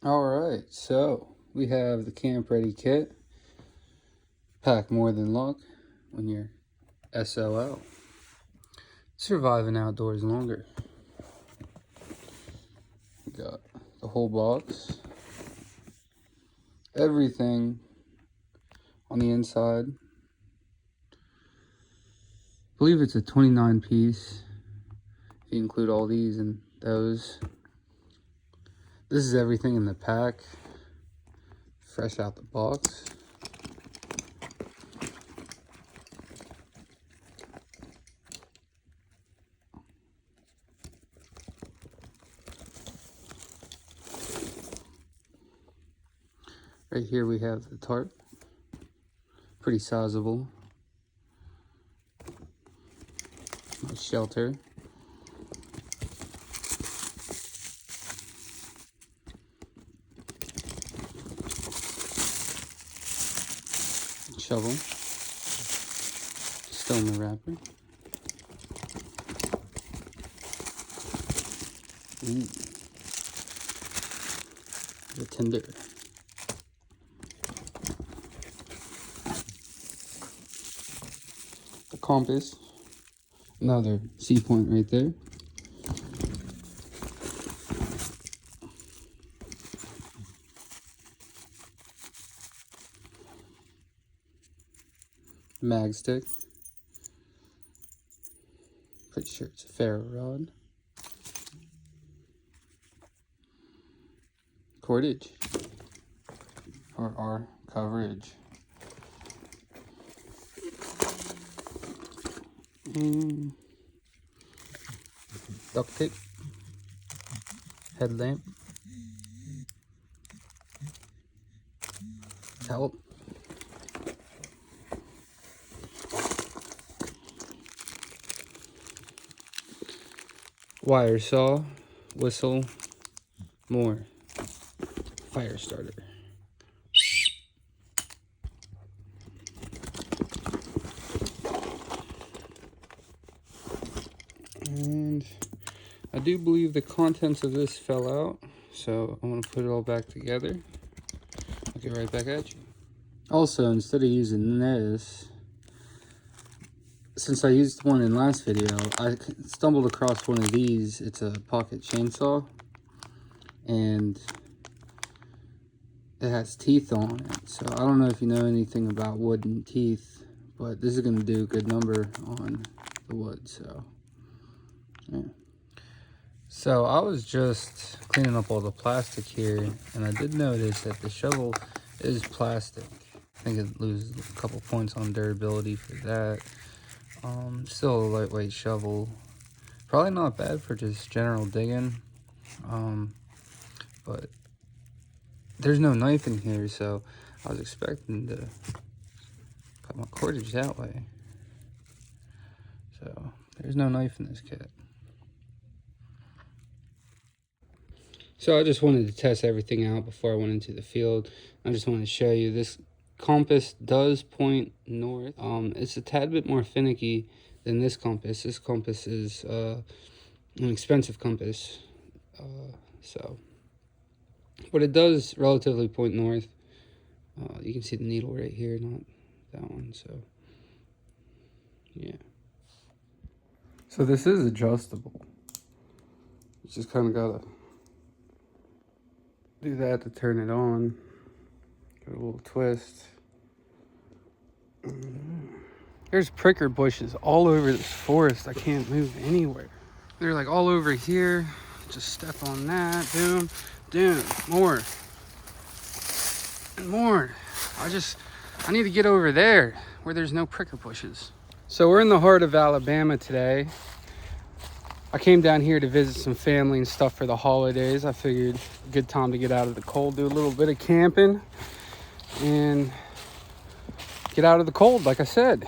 All right, so we have the camp ready kit. Pack more than luck when you're SOL. Surviving outdoors longer. We got the whole box. Everything on the inside. I believe it's a 29 piece. If you include all these and those. This is everything in the pack. Fresh out the box. Right here we have the tarp. Pretty sizable. Nice shelter. Shovel. Still in the wrapper. The tinder. The compass. Another C point right there. Mag stick. Pretty sure it's a ferro rod. Cordage. Or our coverage. Duct tape. Headlamp. Towel. Wire saw, whistle, more, fire starter. And I do believe the contents of this fell out, so I'm going to put it all back together. I'll get right back at you. Also, instead of using this, since I used one in last video, I stumbled across one of these. It's a pocket chainsaw, and it has teeth on it. So I don't know if you know anything about wooden teeth, but this is going to do a good number on the wood. So yeah. So I was just cleaning up all the plastic here, and I did notice that the shovel is plastic. I think it loses a couple points on durability for that. Still a lightweight shovel. Probably not bad for just general digging. But there's no knife in here, so I was expecting to cut my cordage that way. So there's no knife in this kit. So I just wanted to test everything out before I went into the field. I just wanted to show you this compass does point north. It's a tad bit more finicky than this compass. This compass is an expensive compass, but it does relatively point north. You can see the needle right here, not that one. So yeah. So this is adjustable. You just kind of gotta do that to turn it on. Give it a little twist. There's pricker bushes all over this forest. I can't move anywhere. They're like all over here. Just step on that. Boom. Boom. More. And more. I need to get over there where there's no pricker bushes. So we're in the heart of Alabama today. I came down here to visit some family and stuff for the holidays. I figured a good time to get out of the cold, do a little bit of camping, and get out of the cold, like I said.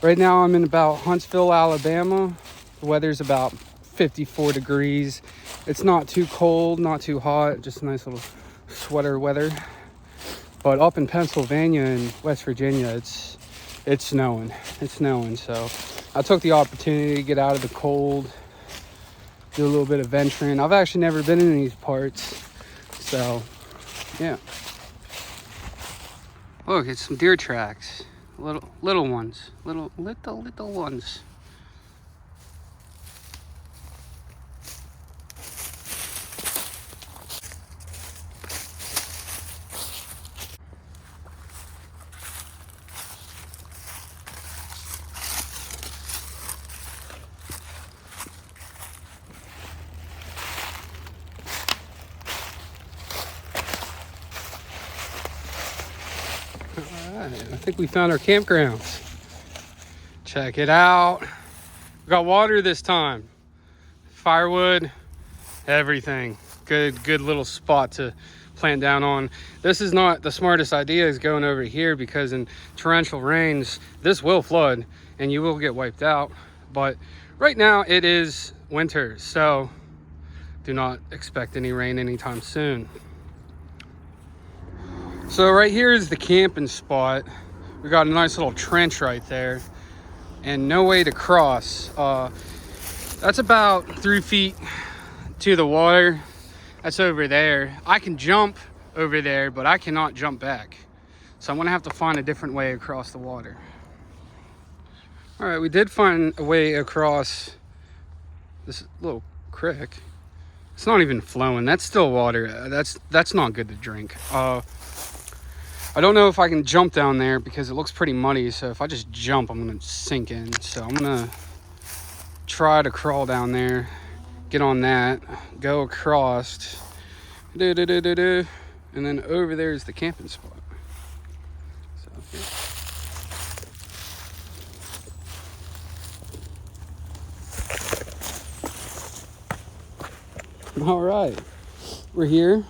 Right now I'm in about Huntsville, Alabama. The weather's about 54 degrees. It's not too cold, not too hot, just a nice little sweater weather. But up in Pennsylvania and West Virginia, it's snowing. It's snowing, so I took the opportunity to get out of the cold, do a little bit of venturing. I've actually never been in these parts, so So, yeah. Look, it's some deer tracks. Little ones. Little ones. Alright, I think we found our campgrounds. Check it out. We got water this time. Firewood, everything. Good little spot to plant down on. This is not the smartest idea, is going over here, because in torrential rains, this will flood and you will get wiped out. But right now it is winter, so do not expect any rain anytime soon. So right here is the camping spot. We got a nice little trench right there and no way to cross. That's about 3 feet to the water. That's over there. I can jump over there, but I cannot jump back. So I'm gonna have to find a different way across the water. All right, we did find a way across this little creek. It's not even flowing. That's still water. That's not good to drink. I don't know if I can jump down there because it looks pretty muddy. So if I just jump, I'm gonna sink in. So I'm gonna try to crawl down there, get on that, go across, and then over there is the camping spot. So, yeah. All right, we're here.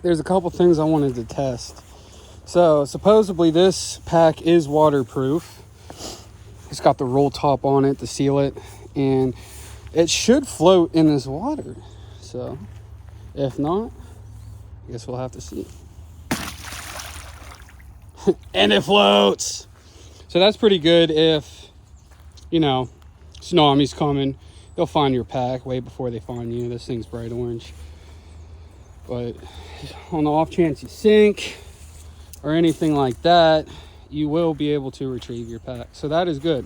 There's a couple things I wanted to test. So supposedly this pack is waterproof. It's got the roll top on it to seal it, and it should float in this water. So if not, I guess we'll have to see. And it floats. So that's pretty good. If, you know, tsunami's coming, they'll find your pack way before they find you. This thing's bright orange. But on the off chance you sink or anything like that, you will be able to retrieve your pack. So that is good.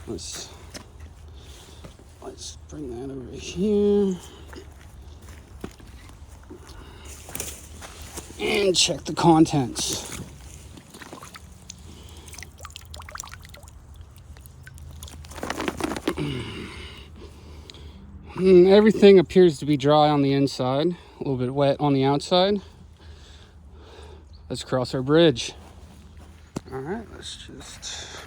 Let's bring that over here and check the contents. Everything appears to be dry on the inside, a little bit wet on the outside. Let's cross our bridge. All right, let's just...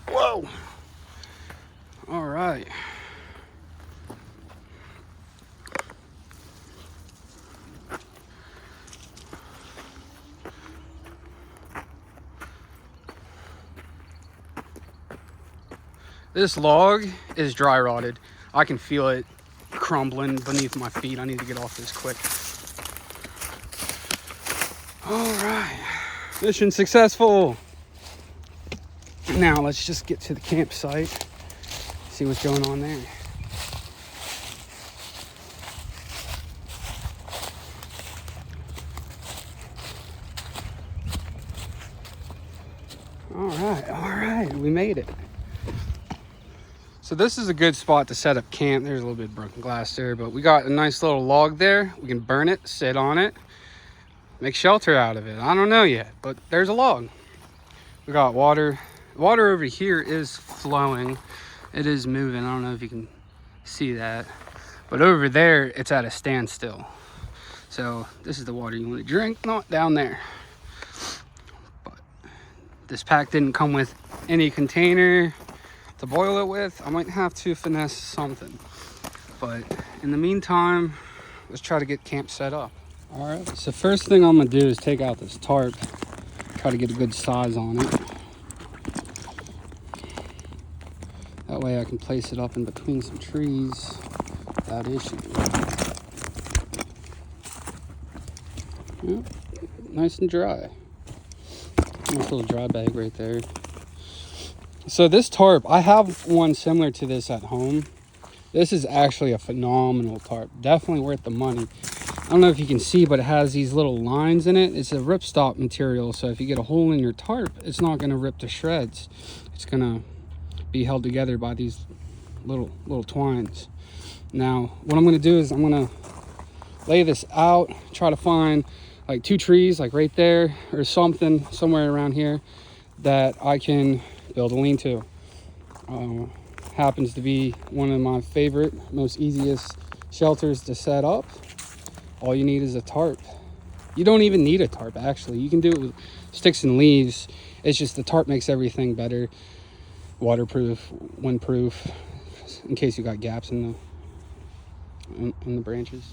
Whoa! All right. This log is dry rotted. I can feel it crumbling beneath my feet. I need to get off this quick. All right, mission successful. Now let's just get to the campsite, see what's going on there. All right, we made it. So this is a good spot to set up camp. There's a little bit of broken glass there, but we got a nice little log there. We can burn it, sit on it, make shelter out of it. I don't know yet, but there's a log. We got water. Water over here is flowing. It is moving. I don't know if you can see that, but over there it's at a standstill. So this is the water you want to drink, not down there. But this pack didn't come with any container to boil it with. I might have to finesse something, but in the meantime, let's try to get camp set up. All right, so first thing I'm gonna do is take out this tarp, try to get a good size on it. That way I can place it up in between some trees without issue. Yep, nice and dry. Nice little dry bag right there. So this tarp, I have one similar to this at home. This is actually a phenomenal tarp. Definitely worth the money. I don't know if you can see, but it has these little lines in it. It's a ripstop material, so if you get a hole in your tarp, it's not going to rip to shreds. It's going to be held together by these little twines. Now, what I'm going to do is I'm going to lay this out, try to find like 2 trees, like right there or something, somewhere around here that I can build a lean-to. Happens to be one of my favorite, most easiest shelters to set up. All you need is a tarp. You don't even need a tarp, actually. You can do it with sticks and leaves. It's just the tarp makes everything better. Waterproof, windproof, in case you got gaps in the branches.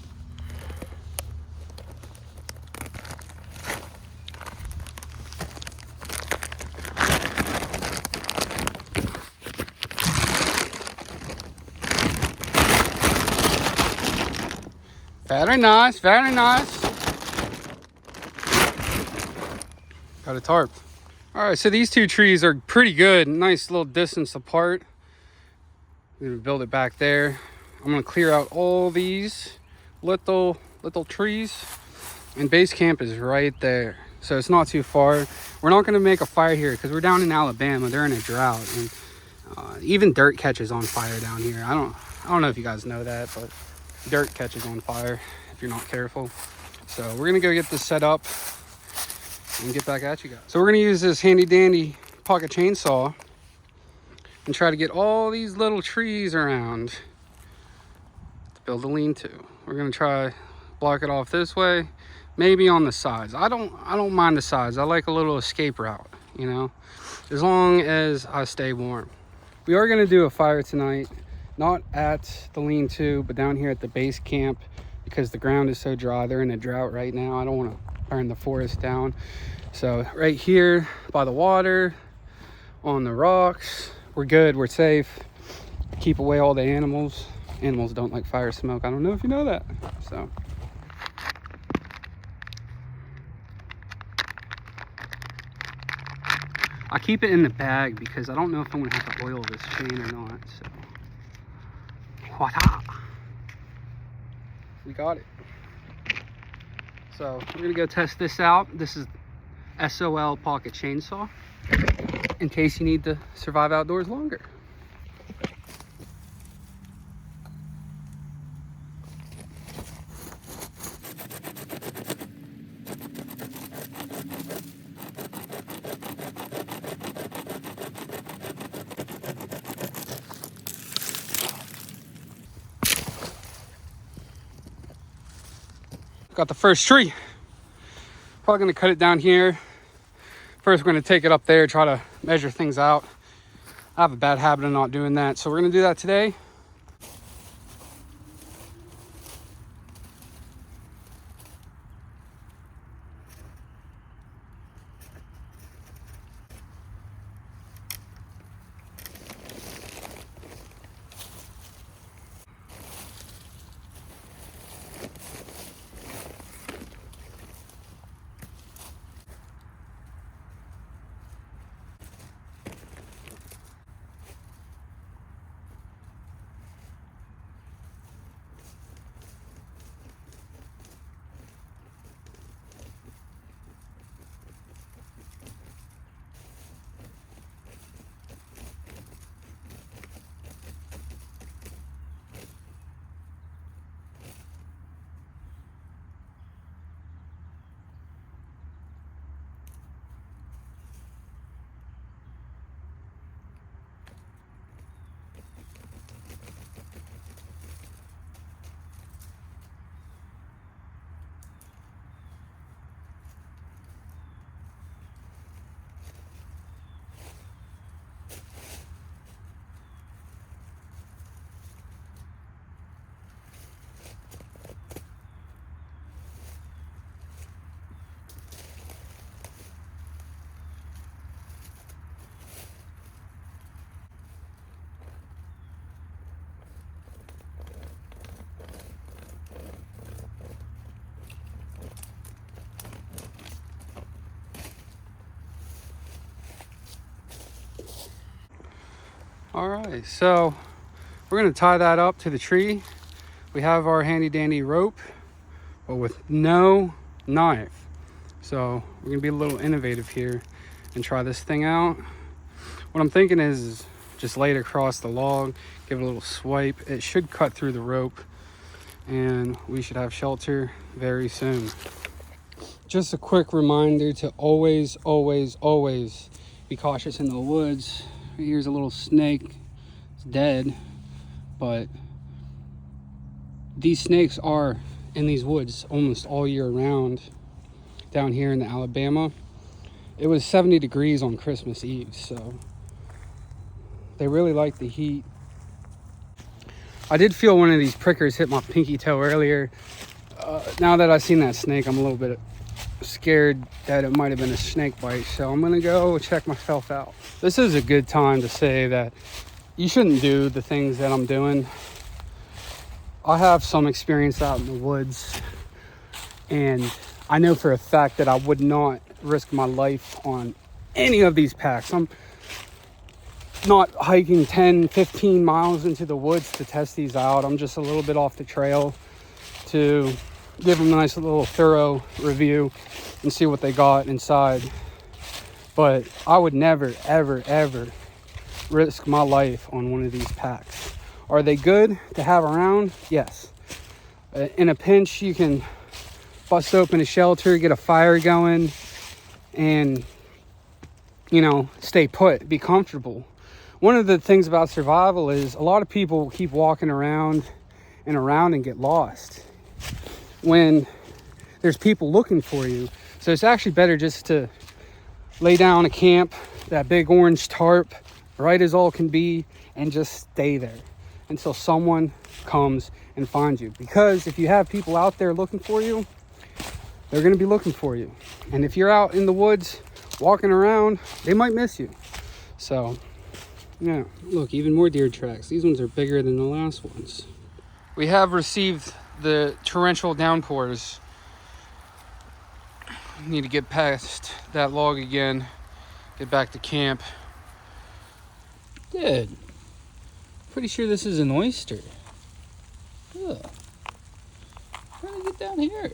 Very nice, very nice. Got a tarp. All right, so these 2 trees are pretty good, nice little distance apart. I'm gonna build it back there. I'm gonna clear out all these little trees, and base camp is right there, so it's not too far. We're not gonna make a fire here because we're down in Alabama. They're in a drought, and even dirt catches on fire down here. I don't know if you guys know that, but dirt catches on fire if you're not careful. So we're gonna go get this set up and get back at you guys. So we're gonna use this handy dandy pocket chainsaw and try to get all these little trees around to build a lean-to. We're gonna try block it off this way, maybe on the sides. I don't mind the sides. I like a little escape route, you know, as long as I stay warm. We are gonna do a fire tonight, not at the lean-to, but down here at the base camp, because the ground is so dry. They're in a drought right now. I don't want to burn the forest down. So right here by the water, on the rocks, we're good, we're safe. Keep away all the animals. Animals don't like fire smoke. I don't know if you know that. So I keep it in the bag because I don't know if I'm gonna have to oil this chain or not. So we got it. So we're gonna go test this out. This is SOL pocket chainsaw, in case you need to survive outdoors longer. Got the first tree. Probably gonna cut it down here. First, we're gonna take it up there, try to measure things out. I have a bad habit of not doing that, so we're gonna do that today. All right, so We're gonna tie that up to the tree. We have our handy dandy rope, but with no knife. So we're gonna be a little innovative here and try this thing out. What I'm thinking is just lay it across the log, give it a little swipe. It should cut through the rope and we should have shelter very soon. Just a quick reminder to always be cautious in the woods. Here's a little snake. It's dead, but these snakes are in these woods almost all year round. Down here in Alabama, it was 70 degrees on Christmas Eve, so they really like the heat. I did feel one of these prickers hit my pinky toe earlier. Now that I've seen that snake, I'm a little bit scared that it might have been a snake bite, so I'm gonna go check myself out. This is a good time to say that you shouldn't do the things that I'm doing. I have some experience out in the woods, and I know for a fact that I would not risk my life on any of these packs. I'm not hiking 10-15 miles into the woods to test these out. I'm just a little bit off the trail to give them a nice little thorough review and see what they got inside. But I would never ever risk my life on one of these packs. Are they good to have around? Yes. In a pinch, you can bust open a shelter, get a fire going, and, you know, stay put, be comfortable. One of the things about survival is a lot of people keep walking around and get lost when there's people looking for you. So it's actually better just to lay down a camp, that big orange tarp, bright as all can be, and just stay there until someone comes and finds you. Because if you have people out there looking for you, they're going to be looking for you. And if you're out in the woods walking around, they might miss you. So, yeah, look, even more deer tracks. These ones are bigger than the last ones. We have received the torrential downpours. Need to get past that log again, get back to camp. Dude, pretty sure this is an oyster. Ugh. How did I get down here?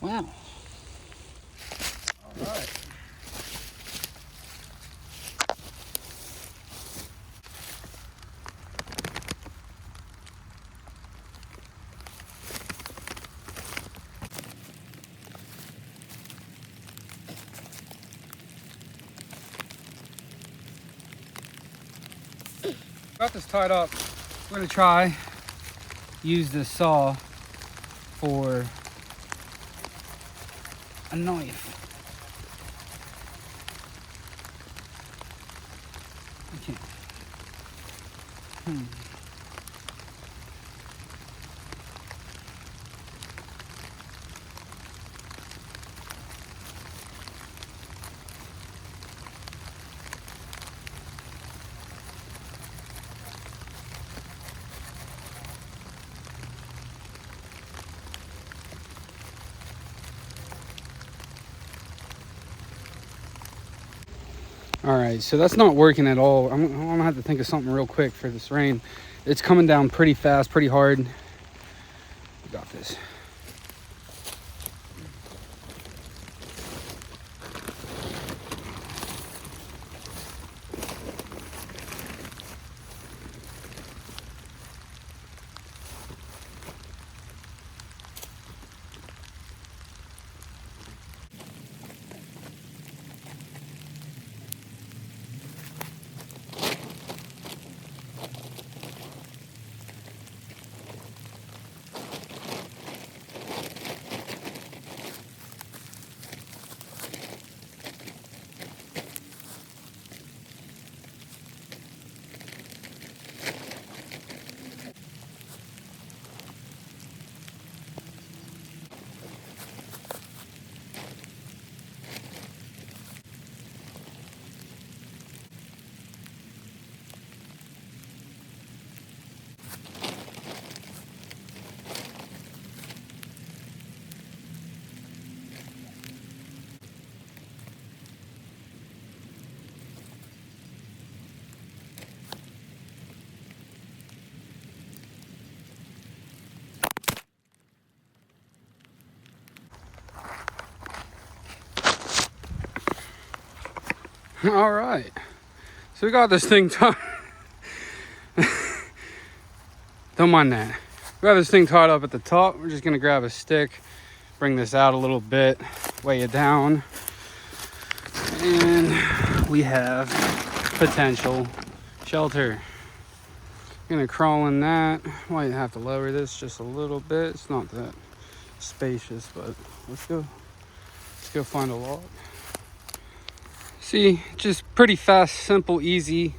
Wow. All right. Got this tied up. We're gonna try use this saw for a knife. Okay. All right, so that's not working at all. I'm gonna have to think of something real quick for this rain. It's coming down pretty fast, pretty hard. We got this. All right. So we got this thing tied. Don't mind that. We got this thing tied up at the top. We're just gonna grab a stick, bring this out a little bit, weigh it down, and we have potential shelter. Gonna crawl in that. Might have to lower this just a little bit. It's not that spacious, but let's go find a log. See, just pretty fast, simple, easy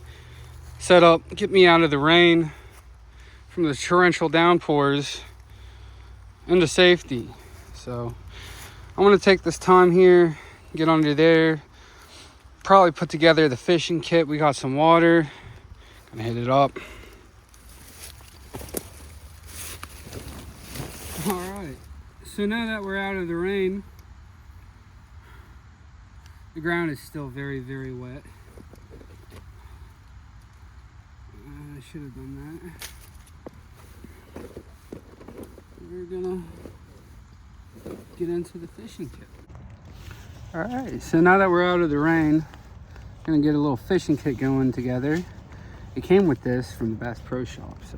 setup. Get me out of the rain from the torrential downpours into safety. So I'm gonna take this time here, get under there, probably put together the fishing kit. We got some water, gonna hit it up. All right, so now that we're out of the rain, the ground is still very, very wet. I should have done that. We're gonna get into the fishing kit. All right, so now that we're out of the rain, gonna get a little fishing kit going together. It came with this from the Bass Pro Shop, so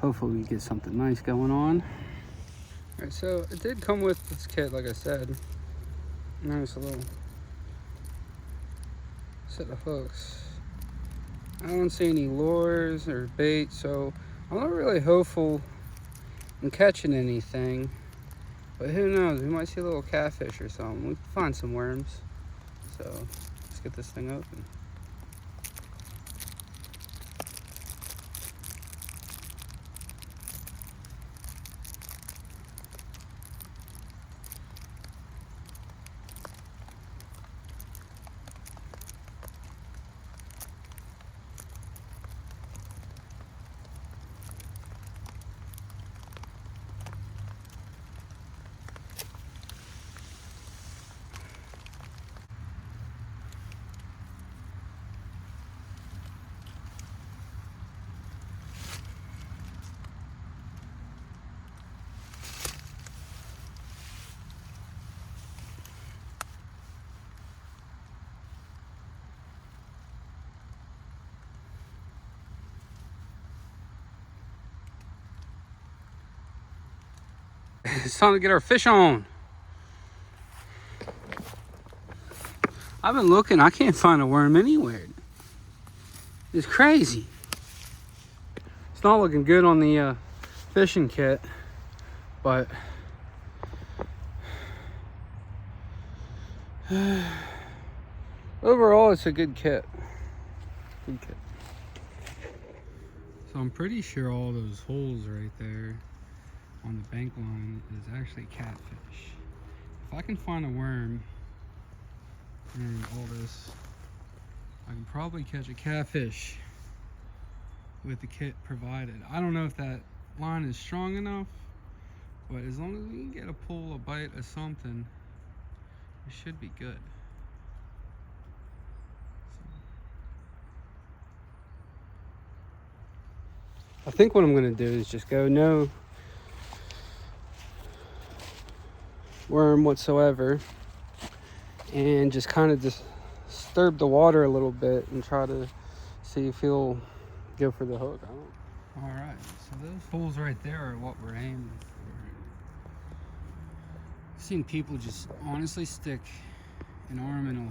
hopefully we get something nice going on. All right, so it did come with this kit, like I said. Nice little set of hooks. I don't see any lures or bait, so I'm not really hopeful in catching anything. But who knows? We might see a little catfish or something. We can find some worms. So let's get this thing open. It's time to get our fish on. I've been looking, I can't find a worm anywhere. It's crazy. It's not looking good on the fishing kit, but overall it's a good kit. Good kit. So I'm pretty sure all those holes right there on the bank line is actually catfish. If I can find a worm in all this, I can probably catch a catfish with the kit provided. I don't know if that line is strong enough, but as long as we can get a pull, a bite, or something, it should be good. I think what I'm gonna do is just go no worm whatsoever and just kind of disturb the water a little bit and try to see if he'll go for the hook. All right, so those holes right there are what we're aiming for. I've seen people just honestly stick an arm in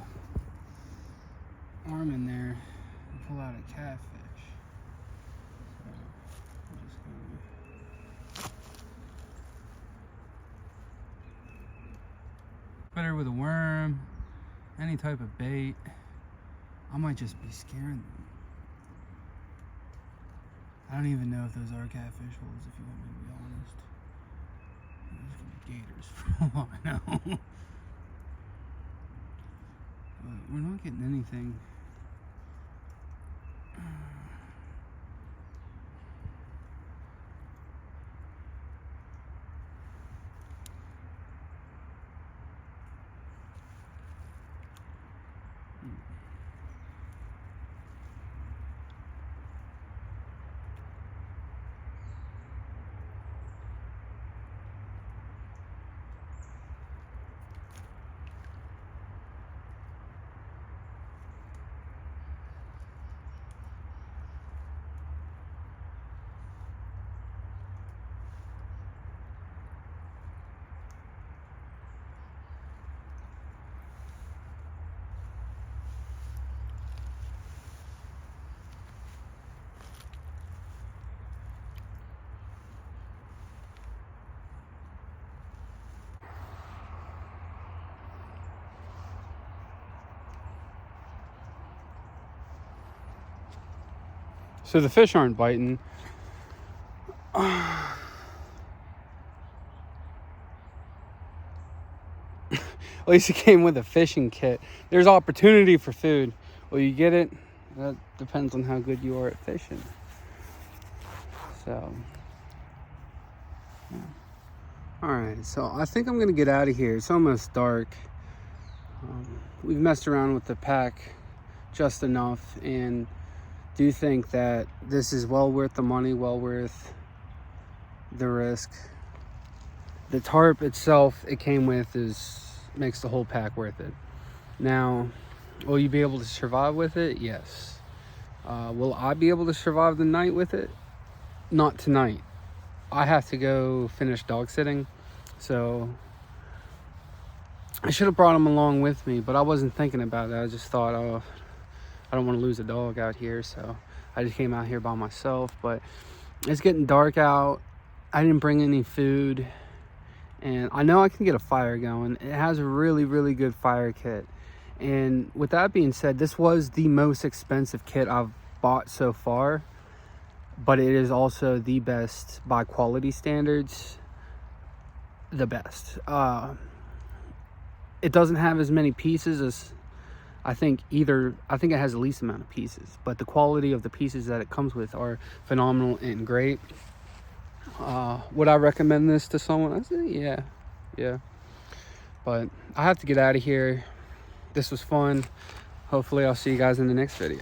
there and pull out a catfish. Better with a worm, any type of bait. I might just be scaring them. I don't even know if those are catfish holes, if you want me to be honest. Those could be gators for all I know. But we're not getting anything. So the fish aren't biting. At least it came with a fishing kit. There's opportunity for food. Will you get it? That depends on how good you are at fishing. So, yeah. All right, so I think I'm gonna get out of here. It's almost dark. We've messed around with the pack just enough, and do think that this is well worth the money, well worth the risk. The tarp itself it came with makes the whole pack worth it. Now, will you be able to survive with it? Yes. Will I be able to survive the night with it? Not tonight. I have to go finish dog sitting, so I should have brought him along with me, but I wasn't thinking about it. I just thought, oh, I don't want to lose a dog out here, so I just came out here by myself. But it's getting dark out. I didn't bring any food, and I know I can get a fire going. It has a really, really good fire kit. And with that being said, this was the most expensive kit I've bought so far, but it is also the best by quality standards, the best. It doesn't have as many pieces as I think it has the least amount of pieces, but the quality of the pieces that it comes with are phenomenal and great. Would I recommend this to someone? I say yeah. But I have to get out of here. This was fun. Hopefully I'll see you guys in the next video.